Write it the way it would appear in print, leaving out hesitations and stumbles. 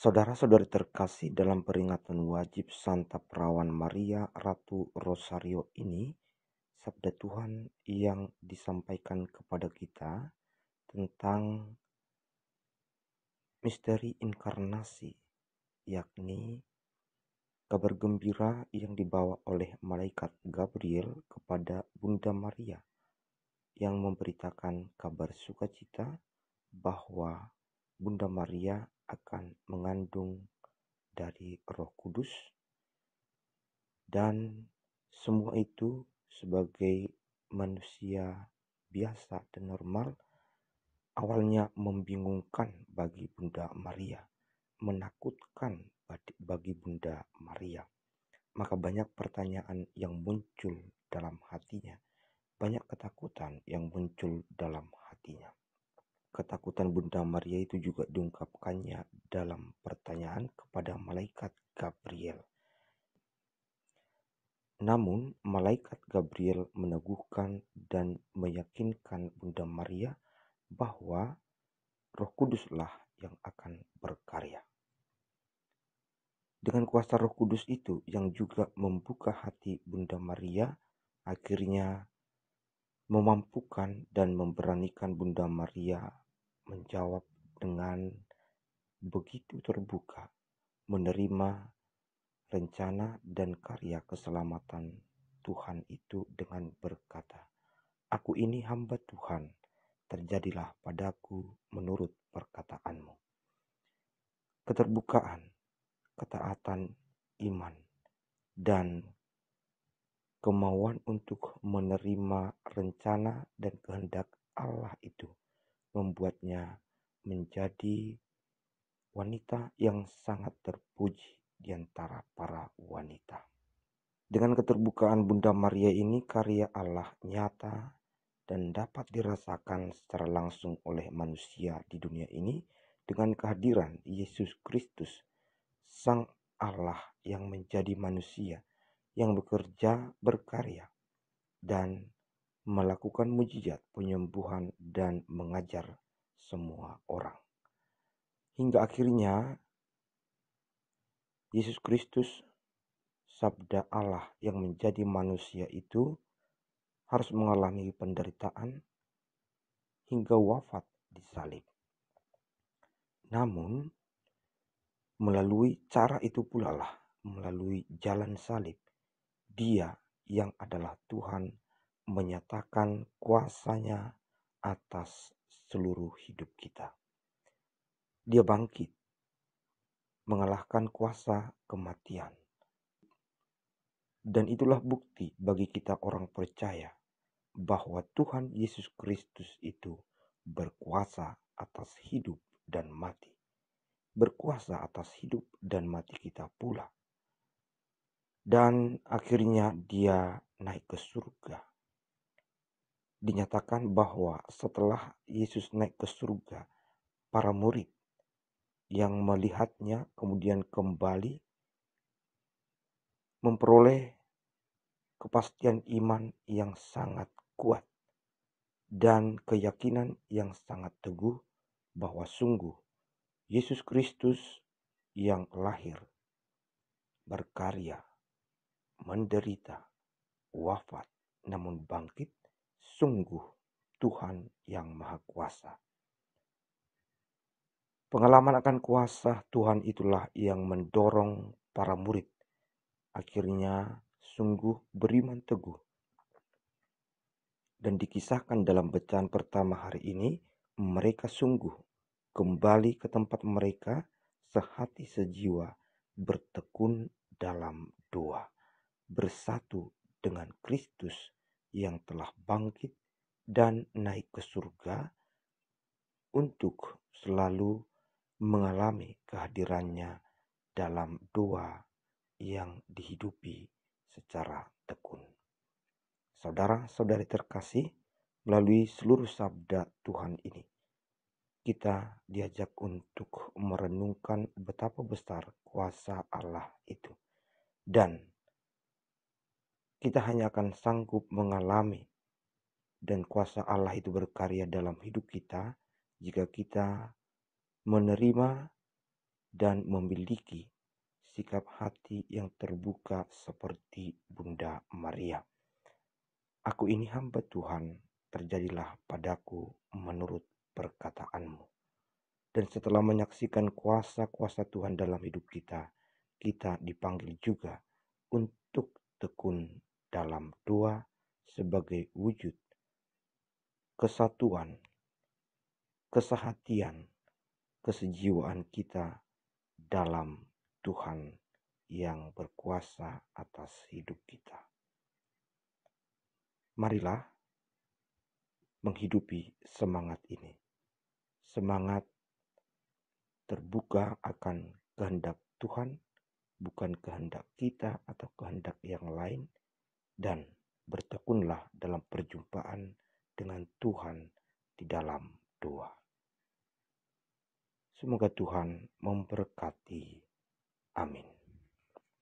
Saudara-saudari terkasih, dalam peringatan wajib Santa Perawan Maria Ratu Rosario ini, sabda Tuhan yang disampaikan kepada kita tentang misteri inkarnasi, yakni kabar gembira yang dibawa oleh malaikat Gabriel kepada Bunda Maria, yang memberitakan kabar sukacita bahwa Bunda Maria akan mengandung dari Roh Kudus, dan semua itu sebagai manusia biasa dan normal awalnya membingungkan bagi Bunda Maria, menakutkan bagi Bunda Maria. Maka banyak pertanyaan yang muncul dalam hatinya, banyak ketakutan yang muncul dalam hatinya. Ketakutan Bunda Maria itu juga diungkapkannya dalam pertanyaan kepada malaikat Gabriel. Namun, malaikat Gabriel meneguhkan dan meyakinkan Bunda Maria bahwa Roh Kuduslah yang akan berkarya. Dengan kuasa Roh Kudus itu yang juga membuka hati Bunda Maria, akhirnya memampukan dan memberanikan Bunda Maria menjawab dengan begitu terbuka, menerima rencana dan karya keselamatan Tuhan itu dengan berkata, "Aku ini hamba Tuhan, terjadilah padaku menurut perkataanmu." Keterbukaan, ketaatan, iman, dan kemauan untuk menerima rencana dan kehendak Allah itu membuatnya menjadi wanita yang sangat terpuji di antara para wanita. Dengan keterbukaan Bunda Maria ini, karya Allah nyata dan dapat dirasakan secara langsung oleh manusia di dunia ini dengan kehadiran Yesus Kristus, Sang Allah yang menjadi manusia, yang bekerja, berkarya, dan melakukan mujizat, penyembuhan, dan mengajar semua orang. Hingga akhirnya Yesus Kristus, sabda Allah yang menjadi manusia itu, harus mengalami penderitaan hingga wafat di salib. Namun, melalui cara itu pula lah, melalui jalan salib, Dia yang adalah Tuhan menyatakan kuasanya atas seluruh hidup kita. Dia bangkit, mengalahkan kuasa kematian. Dan itulah bukti bagi kita orang percaya bahwa Tuhan Yesus Kristus itu berkuasa atas hidup dan mati. Berkuasa atas hidup dan mati kita pula. Dan akhirnya Dia naik ke surga. Dinyatakan bahwa setelah Yesus naik ke surga, para murid yang melihatnya kemudian kembali memperoleh kepastian iman yang sangat kuat dan keyakinan yang sangat teguh bahwa sungguh Yesus Kristus yang lahir, berkarya, menderita, wafat, namun bangkit, sungguh Tuhan yang Maha Kuasa. Pengalaman akan kuasa Tuhan itulah yang mendorong para murid akhirnya sungguh beriman teguh. Dan dikisahkan dalam bacaan pertama hari ini, mereka sungguh kembali ke tempat mereka sehati sejiwa, bertekun dalam doa, bersatu dengan Kristus yang telah bangkit dan naik ke surga untuk selalu mengalami kehadirannya dalam doa yang dihidupi secara tekun. Saudara-saudari terkasih, melalui seluruh sabda Tuhan ini, kita diajak untuk merenungkan betapa besar kuasa Allah itu. Dan kita hanya akan sanggup mengalami dan kuasa Allah itu berkarya dalam hidup kita jika kita menerima dan memiliki sikap hati yang terbuka seperti Bunda Maria. Aku ini hamba Tuhan, terjadilah padaku menurut perkataanmu. Dan setelah menyaksikan kuasa-kuasa Tuhan dalam hidup kita, kita dipanggil juga untuk tekun dalam doa sebagai wujud kesatuan, kesehatian, kesejiwaan kita dalam Tuhan yang berkuasa atas hidup kita. Marilah menghidupi semangat ini. Semangat terbuka akan kehendak Tuhan, bukan kehendak kita atau kehendak yang lain, dan bertekunlah dalam perjumpaan dengan Tuhan di dalam doa. Semoga Tuhan memberkati. Amin.